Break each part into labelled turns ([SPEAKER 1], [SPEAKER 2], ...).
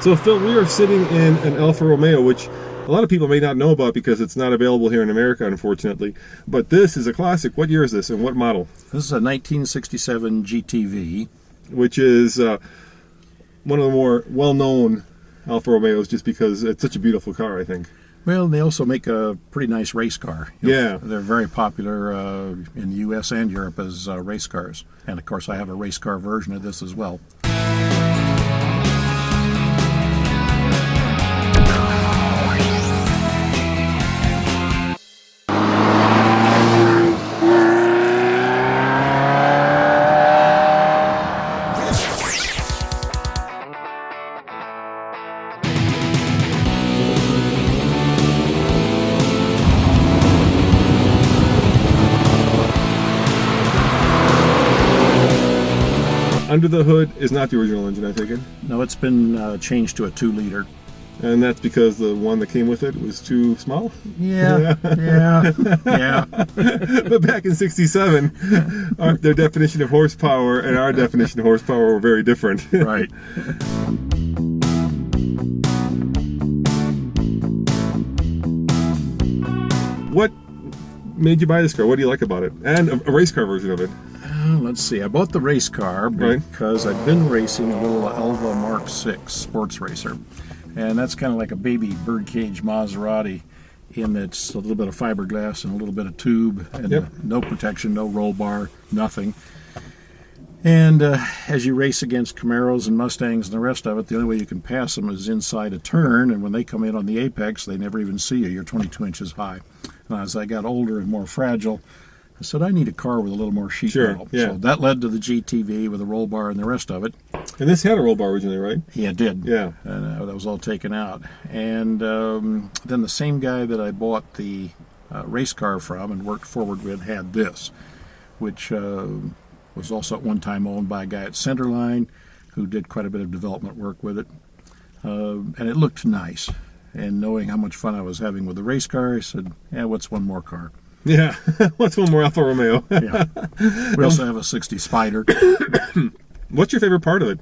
[SPEAKER 1] So Phil, we are sitting in an Alfa Romeo, which a lot of people may not know about because it's not available here in America, unfortunately. But this is a classic. What year is this and what model?
[SPEAKER 2] This is a 1967 GTV.
[SPEAKER 1] Which is one of the more well-known Alfa Romeos just because it's such a beautiful car, I think.
[SPEAKER 2] Well, they also make a pretty nice race car.
[SPEAKER 1] Yeah.
[SPEAKER 2] They're very popular in the U.S. and Europe as race cars. And, of course, I have a race car version of this as well.
[SPEAKER 1] Under the hood is not the original engine, I take it?
[SPEAKER 2] No, it's been changed to a 2-liter.
[SPEAKER 1] And that's because the one that came with it was too small?
[SPEAKER 2] Yeah.
[SPEAKER 1] But back in '67, their definition of horsepower and our definition of horsepower were very different.
[SPEAKER 2] Right.
[SPEAKER 1] What made you buy this car? What do you like about it? And a race car version of it.
[SPEAKER 2] Let's see. I bought the race car because I've been racing a little Alfa Mark 6 sports racer. And that's kind of like a baby birdcage Maserati in that it's a little bit of fiberglass and a little bit of tube and no protection, no roll bar, nothing. And as you race against Camaros and Mustangs and the rest of it, the only way you can pass them is inside a turn. And when they come in on the apex, they never even see you. You're 22 inches high. And as I got older and more fragile, I said, I need a car with a little more sheet metal.
[SPEAKER 1] Yeah.
[SPEAKER 2] So that led to the GTV with a roll bar and the rest of it.
[SPEAKER 1] And this had a roll bar originally, right?
[SPEAKER 2] Yeah, it did.
[SPEAKER 1] Yeah.
[SPEAKER 2] And that was all taken out. And then the same guy that I bought the race car from and worked forward with had this, which was also at one time owned by a guy at Centerline who did quite a bit of development work with it. And it looked nice. And knowing how much fun I was having with the race car, I said, yeah, what's one more car?
[SPEAKER 1] Yeah, what's one more Alfa Romeo?
[SPEAKER 2] Yeah. We also have a 60 Spider.
[SPEAKER 1] What's your favorite part of it?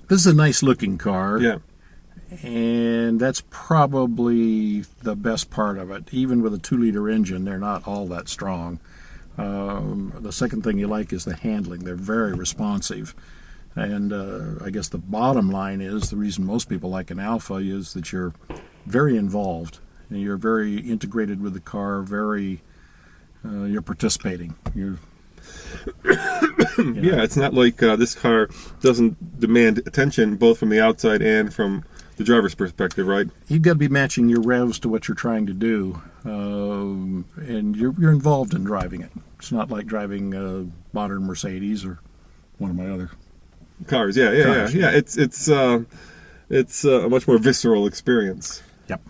[SPEAKER 2] This is a nice looking car.
[SPEAKER 1] Yeah.
[SPEAKER 2] And that's probably the best part of it. Even with a 2-liter engine, they're not all that strong. The second thing you like is the handling. They're very responsive. And I guess the bottom line is the reason most people like an Alfa is that you're very involved. And you're very integrated with the car, you're participating. Yeah,
[SPEAKER 1] it's not like this car doesn't demand attention both from the outside and from the driver's perspective, right?
[SPEAKER 2] You've got to be matching your revs to what you're trying to do, and you're involved in driving it. It's not like driving a modern Mercedes or one of my other
[SPEAKER 1] cars. Yeah. It's a much more visceral experience.
[SPEAKER 2] Yep.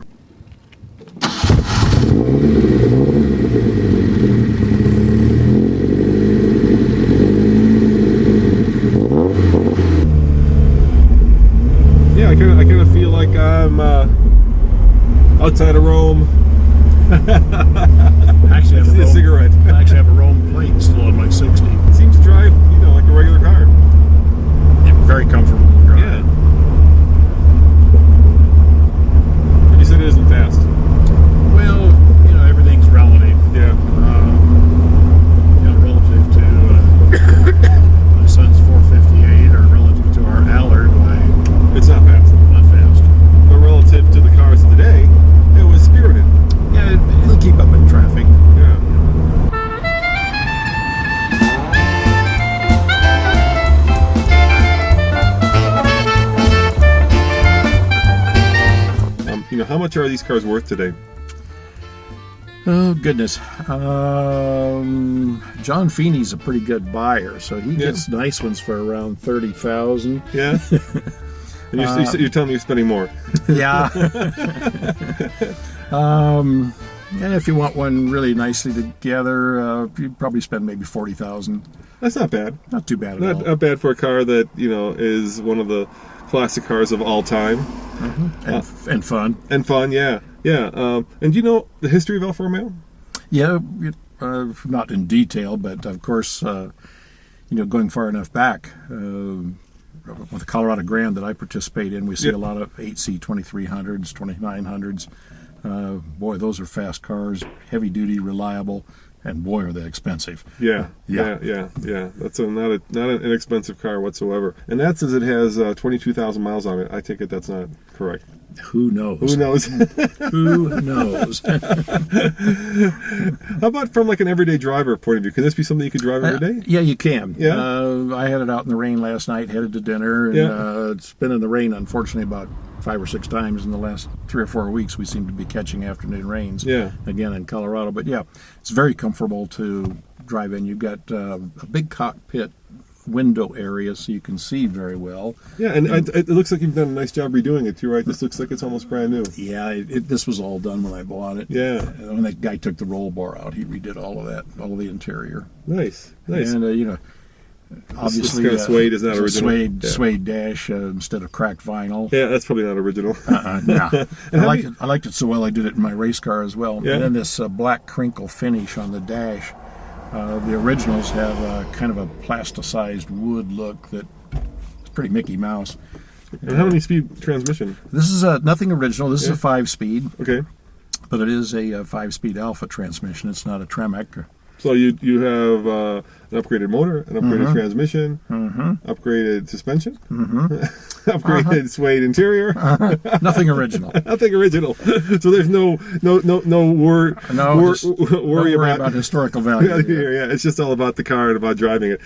[SPEAKER 1] Yeah, I kind of feel like I'm outside of Rome.
[SPEAKER 2] I actually have
[SPEAKER 1] a cigarette.
[SPEAKER 2] I actually have a Rome plate still on my 60.
[SPEAKER 1] It seems to drive, like a regular car.
[SPEAKER 2] Yeah, very comfortable to drive.
[SPEAKER 1] Yeah. But you said it isn't fast.
[SPEAKER 2] Well, everything's relative.
[SPEAKER 1] Yeah.
[SPEAKER 2] Relative to my son's 458 or relative to our Allard,
[SPEAKER 1] it's not fast.
[SPEAKER 2] Not fast.
[SPEAKER 1] But relative to the cars of the day, it was spirited.
[SPEAKER 2] Yeah, it'll keep up in traffic.
[SPEAKER 1] Yeah. How much are these cars worth today?
[SPEAKER 2] Oh, goodness. John Feeney's a pretty good buyer, so he gets nice ones for around $30,000.
[SPEAKER 1] Yeah? And you're telling me you're spending more.
[SPEAKER 2] Yeah. And if you want one really nicely together, you'd probably spend maybe $40,000.
[SPEAKER 1] That's not bad.
[SPEAKER 2] Not too bad at all.
[SPEAKER 1] Not bad for a car that, is one of the classic cars of all time.
[SPEAKER 2] Mm-hmm. And fun.
[SPEAKER 1] And fun, yeah. And do you know the history of Alfa Romeo?
[SPEAKER 2] Yeah, not in detail, but of course, going far enough back, with the Colorado Grand that I participate in, we see a lot of 8C 2300s, 2900s. Boy, those are fast cars, heavy duty, reliable, and boy, are they expensive.
[SPEAKER 1] Yeah. That's not an inexpensive car whatsoever. And that says it has 22,000 miles on it. I take it that's not correct.
[SPEAKER 2] Who knows?
[SPEAKER 1] Who knows?
[SPEAKER 2] Who knows?
[SPEAKER 1] How about from like an everyday driver point of view? Can this be something you could drive every day?
[SPEAKER 2] Yeah, you can.
[SPEAKER 1] Yeah.
[SPEAKER 2] I had it out in the rain last night, headed to dinner, and it's been in the rain, unfortunately, about 5 or 6 times in the last 3 or 4 weeks. We seem to be catching afternoon rains again in Colorado. But yeah, it's very comfortable to drive in. You've got a big cockpit window area so you can see very well.
[SPEAKER 1] Yeah, and it looks like you've done a nice job redoing it too, right? This looks like it's almost brand new.
[SPEAKER 2] Yeah, this was all done when I bought it.
[SPEAKER 1] Yeah.
[SPEAKER 2] When that guy took the roll bar out, he redid all of that, all of the interior.
[SPEAKER 1] Nice.
[SPEAKER 2] And, obviously,
[SPEAKER 1] this kind of suede is not original.
[SPEAKER 2] Suede dash instead of cracked vinyl.
[SPEAKER 1] Yeah, that's probably not original.
[SPEAKER 2] No. I liked it so well I did it in my race car as well.
[SPEAKER 1] Yeah.
[SPEAKER 2] And then this black crinkle finish on the dash. The originals have kind of a plasticized wood look that's pretty Mickey Mouse.
[SPEAKER 1] And how many speed transmission?
[SPEAKER 2] This is nothing original. This is a 5-speed.
[SPEAKER 1] Okay.
[SPEAKER 2] But it is a 5-speed Alfa transmission. It's not a Tremec.
[SPEAKER 1] So you have an upgraded motor, an upgraded transmission, upgraded suspension, upgraded suede interior.
[SPEAKER 2] Nothing original.
[SPEAKER 1] Nothing original. So there's no worry
[SPEAKER 2] about historical value.
[SPEAKER 1] Yeah, it's just all about the car and about driving it.